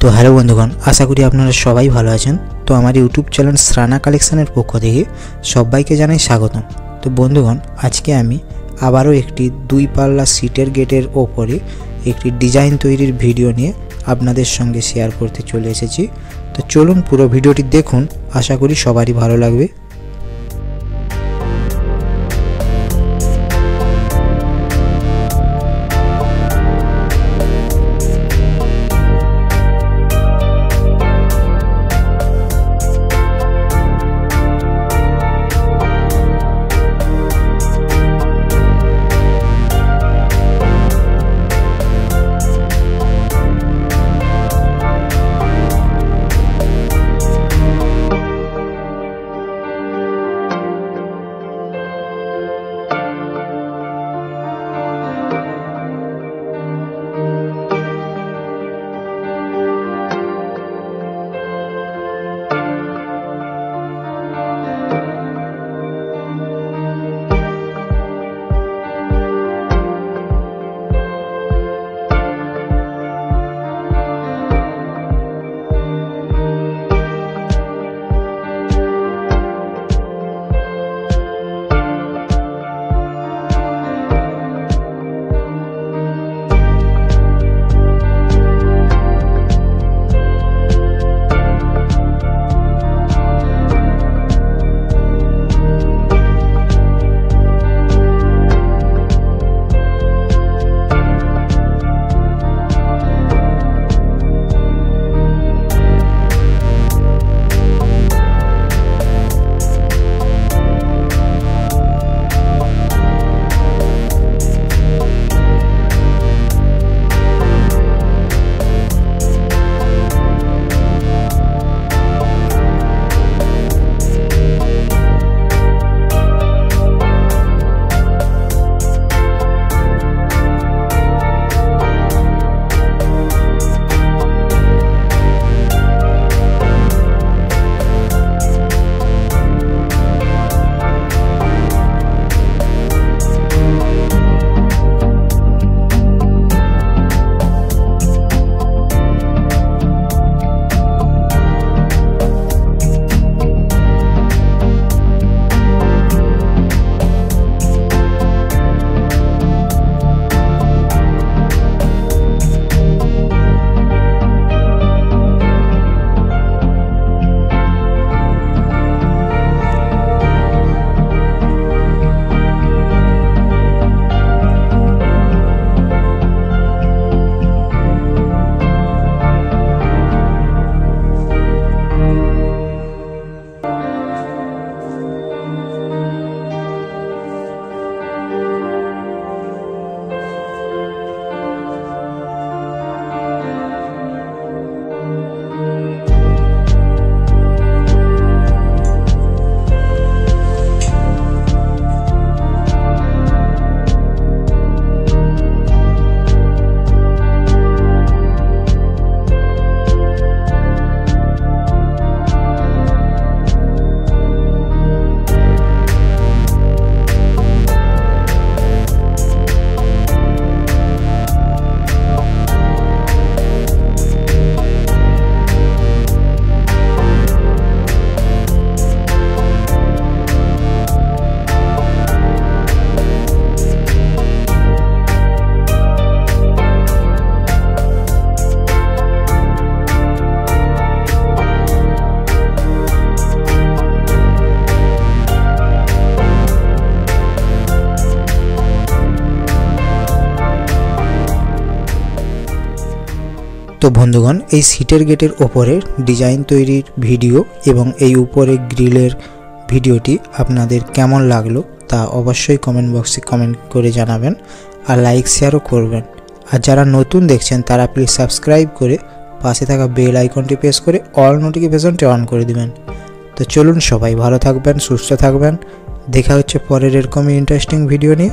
तो हेलो बंधुगण आशा करी आपनारा सबाई भालो आछेन। तो आमार यूट्यूब चैनल श्राना कालेक्शनेर पक्ष थेके सबाइके जानाई स्वागतम। तो बंधुगण आज के आमी आबारो एकटी दुई पाल्ला सीटेर गेटेर ओपरे एकटी डिजाइन तैरिर भिडियो निये आपनादेर संगे शेयर करते चले एसेछि। तो चलुन पुरो भिडियोटी देखुन, आशा करी सबारই भालो लागबे। तो बंधुगण এই সিটের গেটের উপরে ডিজাইন তৈরির ভিডিও এবং এই উপরে গ্রিলের ভিডিওটি আপনাদের কেমন লাগলো তা অবশ্যই কমেন্ট বক্সে কমেন্ট করে জানাবেন আর লাইক শেয়ারও করবেন। আর যারা নতুন দেখছেন তারা প্লিজ সাবস্ক্রাইব করে পাশে থাকা বেল আইকনটি প্রেস করে অল নোটিফিকেশনটি অন করে দিবেন। তো চলুন সবাই ভালো থাকবেন, সুস্থ থাকবেন। দেখা হচ্ছে পরের এরকমই ইন্টারেস্টিং ভিডিও নিয়ে।